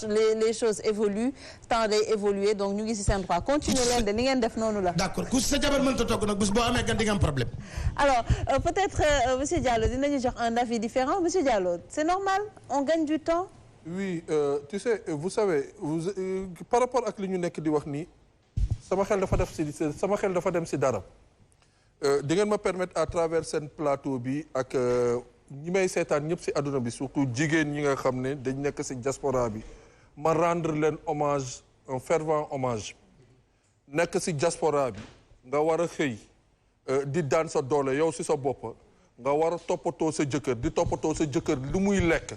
les choses évoluent temps day évoluer donc ñu ngi ci seen droit continuer leen de ni ngeen def noonu la. d'accord ku sa jabar mënta togg nag bés boo amee gan di nga am problème. alors peut-être monsieur Diallo dinañu jox un avis différent monsieur Diallo c'est normal on gagne du temps. oui tu sais vous savez par rapport ak li ñu nekk di wax nii sama xel dafa dem ci dara di ngeen ma permettre à travers seen plateau bi ak ñi may seetaan ñëpp ci àdduna bi surtout jigéen ñi nga xam ne dañ nekk ci diaspora bi ma rendre leen hommage un fervent hommage nekk ci diaspora bi nga war a xëy di daan sa doole yow ci sa bopp nga war a toppatoo sa jëkkër di toppatoo sa jëkkër lu muy lekk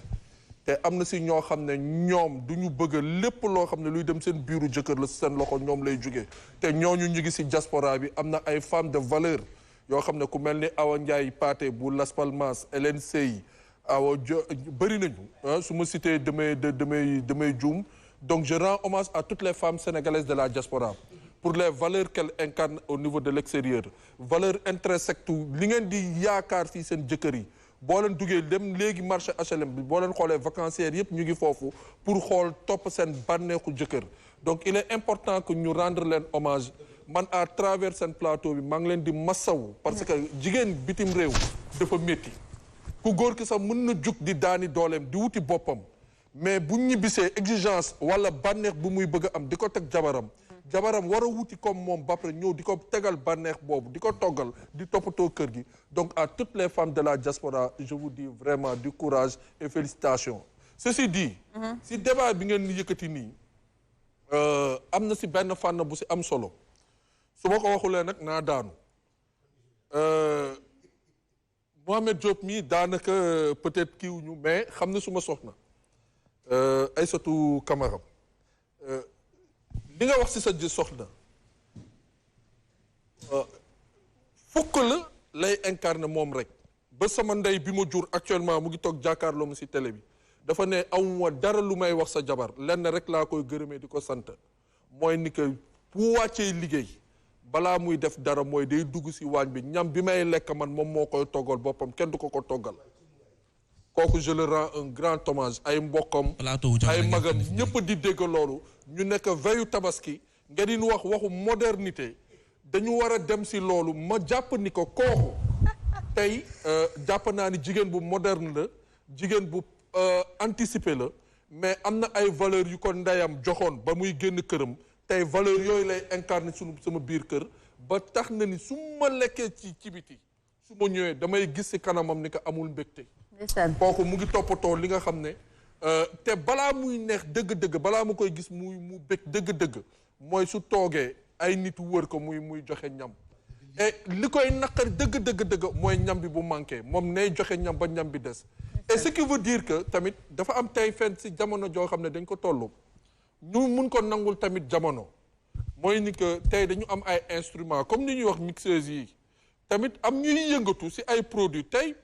te am na ci ñoo xam ne ñoom du ñu bëgg lépp loo xam ne luy dem seen biiru jëkkër la seen loxo ñoom lay jógee te ñooñu ñu ngi ci diaspora bi am na ay femmes de valeur yoo xam ne ku mel ni Awa Ndiaye Pathé bu Las Palmas Hélène Sey Awa bëri nañu su ma cité damay juum donc je rends hommage à toutes les femmes sénégalaises de la diaspora pour les valeurs qu'elles incarnent au niveau de l'extérieur valeurs intrinsèques li ngeen di yaakaar fii seen jëkkër yi boo leen duggee dem léegi marché HLM bi boo leen xoolee vacancières yëpp ñu ngi foofu pour xool topp seen bànneexu jëkkër donc il est important que ñu rendre leen hommage man à travers seen plateau bi maa ngi leen di massawu parce que jigéen bitim réew dafa métti ku góor ki sax mën na jug di daani dooleem di wuti boppam mais bu ñibbisee exigence wala bànneex bu muy bëgg a am di ko teg jabaram war a wuti comme moom ba pare ñëw di ko tegal bànneex boobu di ko toggal di toppatoo kër gi donc à toutes les femmes de la diaspora je vous dis vraiment du courage et félicitations ceci dit si débat bi ngeen yëkkati nii am na si benn fànn bu si am solo su ma ko waxulee nag naa daanu Mohamed Diop mii daanaka peut-être kiiwuñu mais xam na suma soxna Aïssatou Camara li nga wax ci sa soxna fukk la lay incarner moom rek ba sama ndey bi ma jur actuellement mu ngi toog jàkkaarloo mu ci télé bi dafa ne amuma dara lu may wax sa jabar lenn rek laa koy gërëmee di ko sant mooy ni que bu wàccee liggéey balaa muy def dara mooy day dugg ci waañ bi ñam bi may lekk man moom moo koy toggal boppam kenn du ko toggal kooku je le rends un grand hommage ay mbokkam ay magam ñëpp di dégg loolu ñu nekk veillu tabaski nga di wax waxu modernité dañu war a dem ci loolu ma jàpp ni ko kooku tey jàpp naa ni jigéen bu moderne la jigéen bu anticipé la mais am na ay valeurs yu ko ndeyam joxoon ba muy génn këram tey valeurs yooyu lay incarné sama biir kër ba tax na ni su ma lekkee ci biti su ma ñëwee damay gis ci kanamam ni ko amul mbégte kooku mu ngi toppatoo li nga xam ne te balaa muy neex dëgg-dëgg balaa mu koy gis mu bég dëgg-dëgg mooy su toogee ay nit wër ko muy joxe ñam et li koy naqari dëgg mooy ñam bi bu manqué moom nay joxe ñam ba ñam bi des et ce qui veut dire que tamit dafa am tey fenn ci jamono joo xam ne dañ ko tollu ñu mun ko nangul tamit jamono mooy ni que tey dañu am ay instruments comme ni ñuy wax mixeuses yi tamit am ñuy yëngatu ci ay produits tey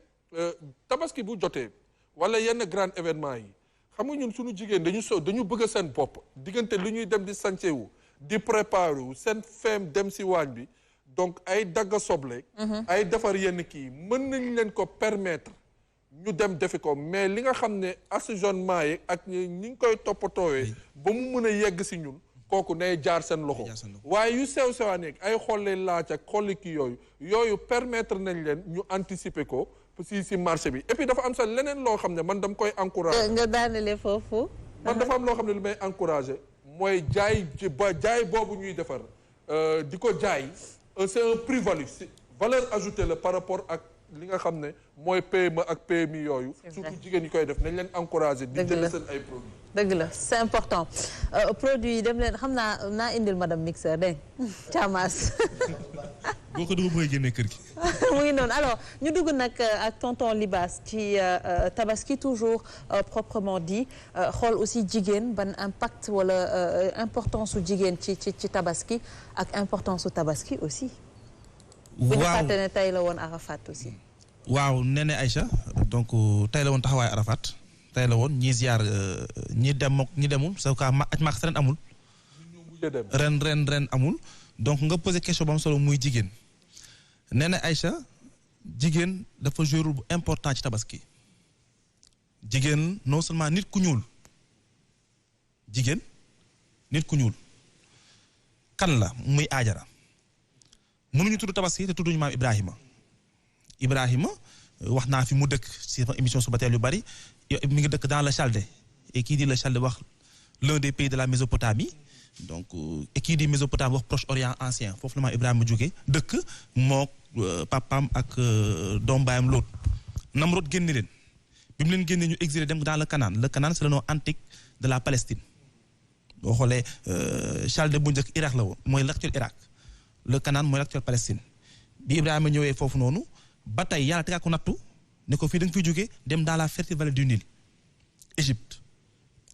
tabaski bu jotee wala yenn grand événement yi xam nga ñun suñu jigéen dañu bëgg seen bopp diggante lu ñuy dem di sance wu di préparer wu seen feem dem ci waañ bi donc ay dagga soble ay defar yenn kii mën nañ leen ko permettre ñu dem defi ko mais li nga xam ne assaisonnement yi ak ñi ngi koy toppatoowee ba mu mën a yegg ci ñun kooku nay jaar seen loxo waaye yu sew sewaan yeeg ay xolli laaj ak xolli kii yooyu permettre nañ leen ñu anticiper ko ci marché bi et puis dafa am sax leneen loo xam ne man dama koy encourager nga daanele foofu man dafa am loo xam ne lu may encourager mooy jaay boobu ñuy defar di ko jaay c'est un plus-value valeur ajoutée la par rapport ak li nga xam ne mooy PME ak PMI yooyu surtout jigéen ñi koy def nañ leen encourager di jënd seen ay produits dëgg la c'est important produit yi dem leen xam naa indil madame mixeur dégg Thiamas boo ko dugg mooy génne kër gi mu ngi noonu alors ñu dugg nag ak tonton Libaas ci tabaski toujours proprement dit xool aussi jigéen ban impact wala importance su jigéen ci tabaski ak importance su tabaski aussi bu ñu fàtte ne tey la woon Arafat aussi waaw Néné Aïcha donc tey la woon taxawaay Arafat tey la woon ñi ziar ñi dem ñi demul sa ka aj maak ren amul ren amul donc nga posé question ba am solo muy jigéen Néné Aïcha jigéen dafa jouer rôle bu important ci tabaski jigéen non seulement nit ku ñuul jigéen nit ku ñuul kan la muy Aajara mënuñu tudd tabaski te tudduñu maam Ibrahima wax naa fi mu dëkk ci émission Subatel yu bari mi ngi dëkk dans le Chaldée et qui dit le Chaldée wax l'un des pays de la Mésopotamie donc et qui dit Mésopotamie wax Proche-Orient ancien foofu la maam Ibrahima jógee dëkk moo papaam ak doom baayam Lóot Namrod génne leen bi mu leen génnee ñu exilé dem dans le Canaan c'est le nom antique de la Palestine boo xoolee Chaldée bu njëkk Irak la woon mooy l'actuel Irak le Canaan mooy l'actuel Palestine bi Ibrahima ñëwee foofu noonu ba tey yàlla tegaa ko nattu ne ko fii da nga fiy jógee dem dans la fertile vallée du Nil Égypte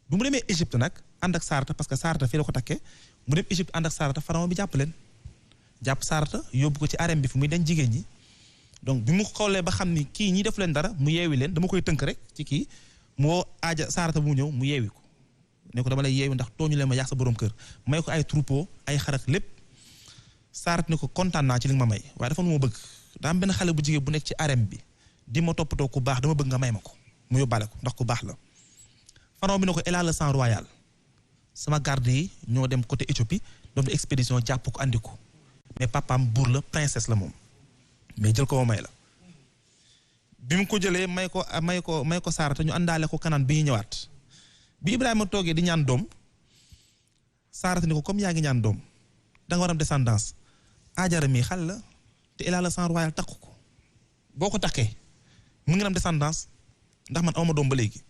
bu mu demee Égypte nag ànd ak Sarata parce que Sarata fii la ko takkee mu dem Égypte ànd ak Sarata pharaon bi jàpp leen jàpp Sarata yóbbu ko ci harem bi fu muy dañ jigéen ñi donc bi mu xoolee ba xam ni kii ñi def leen dara mu yeewi leen dama koy tënk rek ci kii mu woo Sarata bu mu ñëw mu yeewi ko ne ko dama lay yeewi ndax tooñu leen ma yàq sa borom kër may ko ay troupeau ay xarak lépp Sarata ne ko kontaan naa ci li nga ma may waaye dafa nu ma bëgg daa am benn xale bu jigéen bu nekk ci harem bi di ma toppatoo ku baax dama bëgg nga may ma ko mu yóbbaale ko ndax ku baax la pharaon bi ne ko elle a le sang royal sama garde yi ñoo dem côté Éthiopie doon def expédition jàpp ko andi ko mais papaam buur la princesse la moom mais jël ko ma may la bi mu ko jëlee may ko Sarata ñu àndaale ko Kanaan bi ñu ñëwaat bi Ibrahima toogee di ñaan doom Sarata ni ko comme yaa ngi ñaan doom da nga war am descendance Aajara mi xale la te elle a le sang royal takku ko boo ko takkee mu ngi am descendance ndax man awma doom ba léegi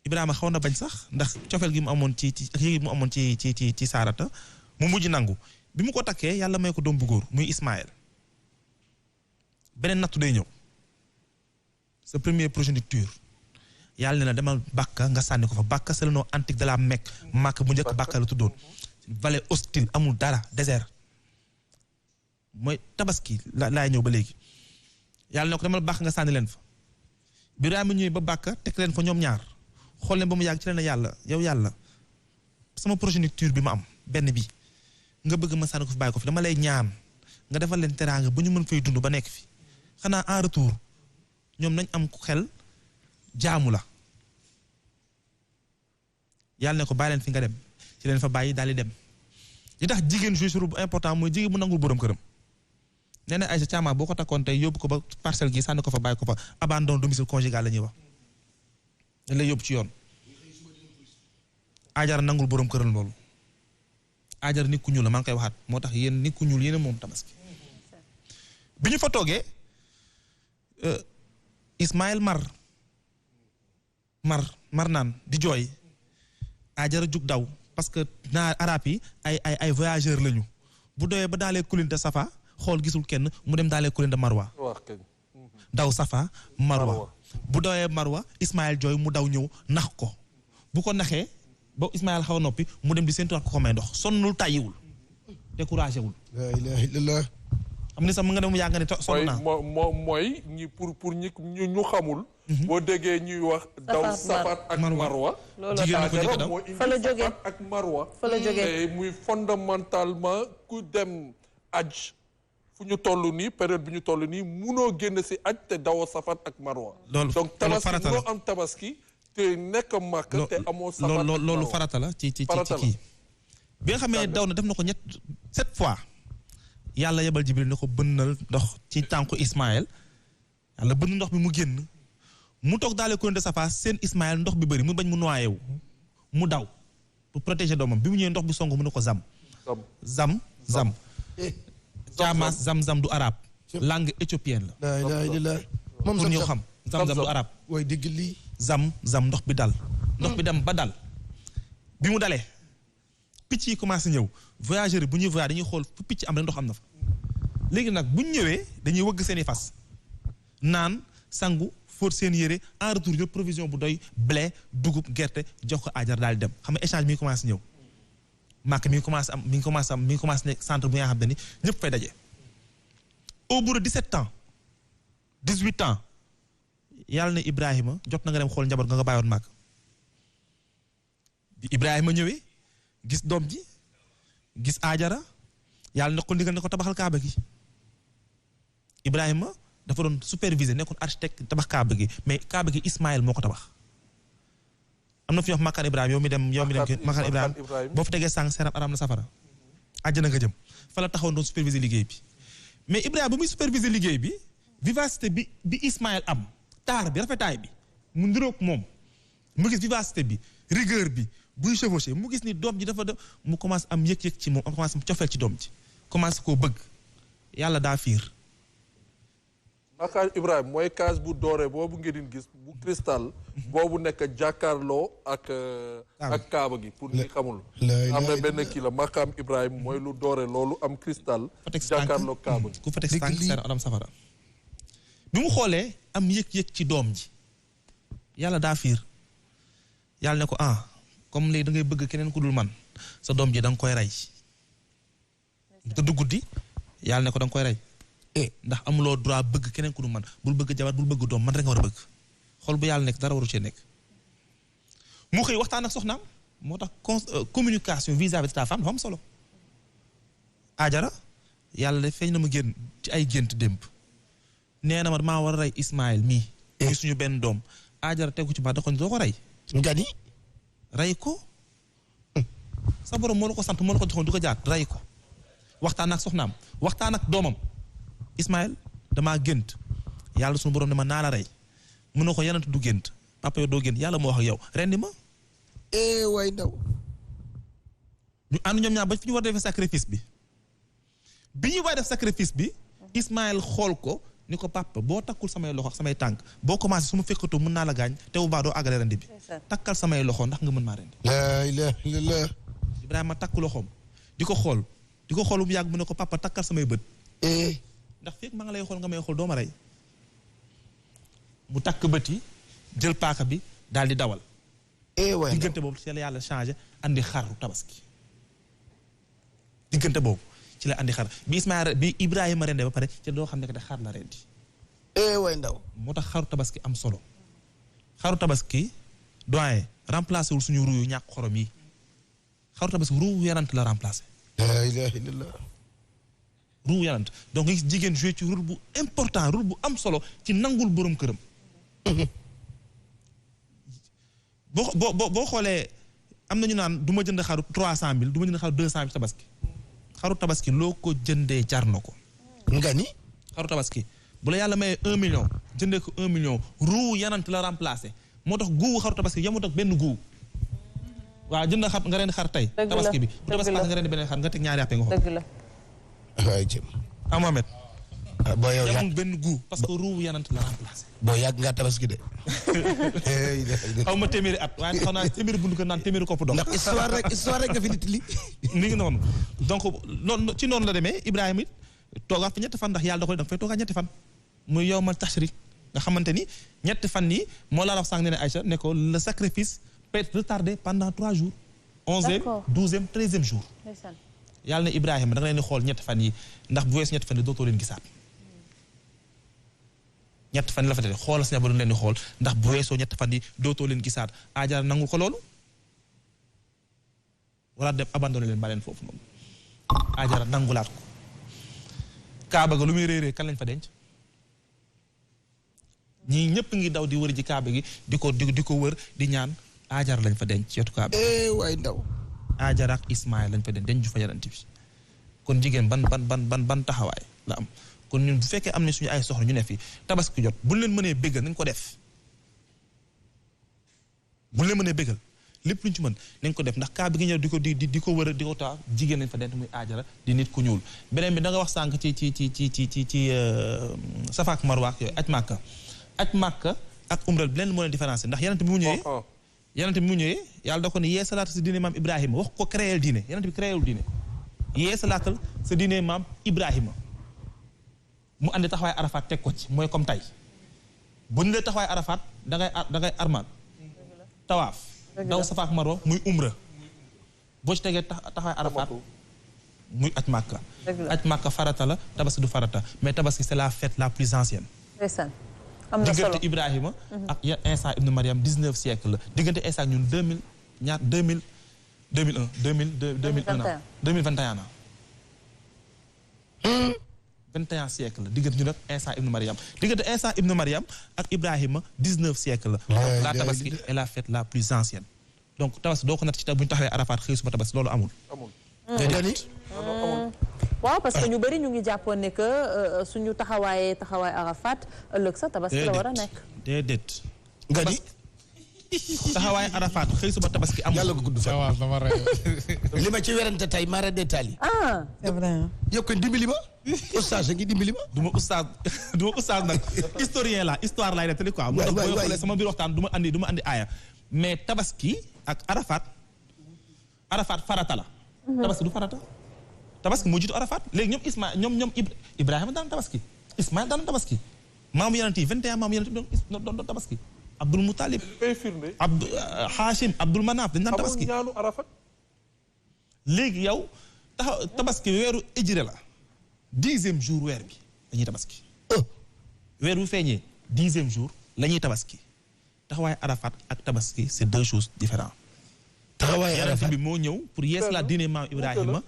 Ibrahima xaw na bañ sax ndax cofeel gi mu amoon ci ak yéegi mu amoon ci Sarata mu mujj nangu bi mu ko takkee yàlla may ko doom bu góor muy Ismaël beneen nattu day ñëw sa première progéniture yàlla ne la demal Bakka nga sànni ko fa Bakka c'est le nom antique de la Mecque Makka bu njëkk Bakka la tuddoon vallée hostile amul dara désert mooy tabaski laay ñëw ba léegi yàlla ne ko demal Bakka nga sànni leen fa bi Ibrahima ñëwee ba Bakka teg leen fa ñoom ñaar xool leen ba mu yàgg ci leen yàlla yow yàlla sama progéniture bi ma am benn bi nga bëgg ma sànni ko fi bàyyi ko fi dama lay ñaan nga defal leen teraanga ba ñu mën fay dund ba nekk fi xanaa en retour ñoom nañ am ku xel jaamu la yàlla ne ko bàyyi leen fi nga dem ci leen fa bàyyi daal di dem li tax jigéen joué bu important mooy jigéen bu nangul borom këram nee na Aïcha Thiama boo ko takkoon tey yóbbu ko ba parcelle gi sànni ko fa bàyyi ko fa abandon domicile conjugal la ñuy wax dañ lay yóbbu ci yoon Aajara nangul borom këram loolu Aajara nit ku ñuul la maa ngi koy waxaat moo tax yéen nit ku ñuul yéen moom tabaski bi ñu fa toogee Ismaël mar naan di jooy Aajara jug daw parce que naar arab yi ay voyageurs lañu bu doyee ba daalee collines de Safa xool gisul kenn mu dem daalee collines de Marwa daw Safa Marwa bu doyee Marwa Ismaël jooy mu daw ñëw nax ko bu ko naxee ba Ismaël xaw a noppi mu dem di séntuwaat ko may ndox sonnul tàyyiwul découragé wul. la ilaha illallah. am na sax mu nga dem mu yàgg ne sonn naa. mooy ñi pour ñu xamul. boo déggee ñuy wax. daw Safa ak Marwa. jigéen ñi ko njëkk a daw fa la jógee Safa ak Marwa. fa la jógee muy fondamentalement ku dem aj fu ñu toll nii période bi ñu toll nii munoo génn si aj te dawoo Safa ak Marwa. donc tabaski munoo am tabaski. te nekk màkk te amoo Safa ak Marwa loolu farata la ci kii. bi nga xamee daw na def na ko 7 fois. yàlla yebal Jibril ne ko bënnal ndox ci tànku Ismaël yàlla bënn ndox bi mu génn mu toog daale collines de Safa seen Ismaël ndox bi bëri mu bañ mu noyé wu mu daw pour protéger doomam bi mu ñëwee ndox bi song mu ne ko zam. Caamaas zam du arabe. langue éthiopienne la. la ilaha illallah. moom pour ñëw xam zam du arabe. way dégg lii. zam ndox bi dal. ndox bi dem ba dal. bi mu dalee. picc yi commencé ñëw voyageurs yi bu ñuy voyage dañuy xool fu picc am rek ndox am na fa léegi nag bu ñu ñëwee dañuy wëgg seen i fas naan sangu fóot seen yére en retour jot provision bu doy blé dugub gerte jox ko Aajara daal di dem xam nga échange mi ngi commencé ñëw màkk mi ngi commencé nekk centre bu nga xam ne ni ñëpp fay daje. au bout de 17 ans 18 ans yàlla ne Ibrahima jot na nga dem xool njaboot nga bàyyoon màkk bi Ibrahima ñëwee. gis doom ji gis Aajara yàlla na ko ndigal ne ko tabaxal kaaba gi Ibrahima dafa doon superviser nekkoon architecte tabax kaaba gi mais kaaba gi Ismaël moo ko tabax am na fi ñuy wax Makkaan Ibrahima yow mi dem Makkaan Ibrahima boo fa tegee sànq seram aram na safara àjjana nga jëm fa la taxawoon doon superviser liggéey bi mais Ibrahima bu muy superviser liggéey bi vivacité bi Ismaël am taar bi rafetaay bi mu niroog moom mu gis vivacité bi rigueur bi buy chevauché mu gis ni doom ji dafa mu commencé am yëg-yëg ci moom am commencé am cofeel ci doom ji commencé koo bëgg yàlla daa fiir Makkaan Ibrahima mooy case bu doore boobu ngeen gis bu cristal boobu nekk jàkkaarloo ak kaaba gi pour ñi xamul am na benn kii la Makkaan Ibrahima mooy lu doore loolu am cristal jàkkaarloo kaaba gi ku fa teg sànq seen adam safara bi mu xoolee am yëg-yëg ci doom ji yàlla daa fiir yàlla ne ko comme léegi da ngay bëgg keneen ku dul man sa doom ji da nga koy rey tëdd guddi yàlla ne ko da nga koy rey ndax amuloo droit bëgg keneen ku dul man bul bëgg jabar bul bëgg doom man rek nga war a bëgg xol bu yàlla nekk dara waru cee nekk mu xëy waxtaan ak soxnaam moo tax communication vis-à-vis de ta femme dafa am solo Ajara yàlla de feeñ na ma génn ci ay gént démb nee na ma maa war a rey Ismaël mii muy suñu benn doom Ajara tegu ci baax da ko doo ko rey nga ni rey ko sa borom moo la ko sant moo la ko joxoon du ko jaat rey ko waxtaan ak soxnaam waxtaan ak doomam Ismaël damaa gént yàlla suñu borom ne ma naa la rey mun na ko yanant du gént papa yow doo gént yàlla moo wax ak yow rendi ma waay ndaw ñu ànd ñoom ñaar ba fi ñu war defee sacrifice bi ñu war def sacrifice bi Ismaël xool ko ni ko papa boo takkul samay loxo ak samay tànk boo commencé su ma fekkatoo mën naa la gaañ te bu baax doo àggale rendi bi takkal samay loxo ndax nga mën maa rendi laa ilaaha illallaah Ibrahima takk loxoom di ko xool mu yàgg mu ne ko papa takkal samay bët ndax fekk maa ngi lay xool nga may xool doo ma rey mu takk bët yi jël paaka bi daal di dawal diggante boobu ci la yàlla changé andi xaru tabaski diggante boobu ci la andi xar bi Ibrahima rende ba pare ci doo xam ne que de xar la rendi waay ndaw moo tax xaru tabaski am solo xaru tabaski doyen remplacé wul suñu ruu yu ñàkk xorom yi xaru tabaski ruu yarant la remplacé laa ilaaha illallaah ruu yarant donc nga gis jigéen joué ci rôle bu important rôle bu am solo ci nangul borom këram boo xoolee am na ñu naan du ma jënd xaru 300,000 du ma jënd xaru 200,000 tabaski xaru tabaski loo ko jëndee jar na ko nga ni xaru tabaski bu la yàlla mayee 1 million jëndee ko 1 million ruu yanant la remplacé moo tax guuwu xaru tabaski yamut ak benn guuw waaw jënd xar nga rendi xar tey tabaski bi bu tabaski nga rendi beneen xar nga teg ñaari yàppe nga xool waay jëm Mohamed boo yow yamul benn guuw parce que ruu yanant la remplacé boo yàgg nga tabaski de xaw ma téeméeri at waaye xaw naa téeméeri bundu ko naan téeméeri kopp dox ndax histoire rek nga fi nit li ni ngi noonu donc noonu ci noonu la demee Ibrahima it toogaat fa ñetti fan ndax yàlla da koy da nga fay toogaat ñetti fan muy yowmal tashrik nga xamante ni ñetti fan yi moo laa wax sànq ne ne Aïcha ne ko le sacrifice peut être retardé pendant 3 jours 11e 12e 13e jour yàlla ne Ibrahima da nga leen di xool ñetti fan yi ndax bu weesu ñetti fan yi dootoo leen gisaat ñetti fan yi la fa tete xoolal si ba du leen di xool ndax bu weesoo ñetti fan yi dootoo leen gisaat Ajara nangul ko loolu wala dem abandonné leen ba leen foofu noonu Ajara nangulaat ko Kaaba ga lu muy réeree kan lañ fa denc ñii ñëpp ngi daw di wër ji Kaaba gi di ko wër di ñaan Ajara lañ fa denc ci wetu Kaaba waay ndaw Ajara ak Ismaël lañ fa denc fa yarante bi kon jigéen ban taxawaay la am kon ñun bu fekkee am na suñu ay soxla ñu ne fi tabaski jot buñ leen mënee béggal nañ ko def buñ leen mënee béggal lépp luñ ci mën nañ ko def ndax Kaaba gi ñëw di ko wër di ko taa jigéen lañ fa denc muy Ajara di nit ku ñuul beneen bi da nga wax sànq ci Safa ak Marwa ak yooyu aj Màkka ak umra bi leen moo leen différencier ndax yanante bi mu ñëwee yàlla da ko ne yee salaatal sa diine maam Ibrahima wax ko créer diine yanante bi créer diine yee salaatal sa diine maam Ibrahima mu andi taxawaay Arafat teg ko ci mooy comme tey bu ñu lee taxawaay Arafat da ngay armal tawaaf daw Safa ak Marwa muy umra boo ci tegee taxawaay Arafat muy aj Màkka aj Màkka farata la tabaski du farata mais tabaski c'est la fête la plus ancienne diggante Ibrahima ak Isa ibn Mariam 19 siècle la diggante Isa ak ñun 2001 21 siècle la diggante ñu nag Isa ibn Mariam diggante Isa ibn Mariam ak Ibrahima 19 siècle la la tabaski est la fête la plus ancienne donc tabaski doo ko natt ci bu ñu taxawee Arafat xëy suba tabaski loolu amul. amul. déedéet. waaw parce que ñu bëri ñu ngi jàppoon ne que suñu taxawaay Arafat ëllëg sa tabaski la war a nekk. déedéet. nga ni taxawaay Arafat xëy suba tabaski amul. yàlla ko gudd fan. li ma ci werante tey mara détail yi. ah c'est vrai. yow kon dimbali ma. oustaz ngi dimbali ma. du ma oustaz nag historien la histoire laay nettali quoi. waay boo xoolee sama biir waxtaan du ma andi aaya. mais tabaski ak Arafat farata la. tabaski du farata. tabaski moo jiitu Arafat léegi ñoom Ibrahima daan tabaski Ismaïl daan tabaski maamu yonent yi 21 maamu yonent yi doon tabaski Abdul Muttalib Hashim Abdul Manaf dañ daan tabaski ñaanu Arafat. léegi yow tabaski weeru hijra la 10e jour weer bi dañuy tabaski weer bu feeñee 10e jour la ñuy tabaski taxawaay Arafat ak tabaski c'est deux choses différentes taxawaay yonent bi moo ñëw pour yees la diine maam Ibrahima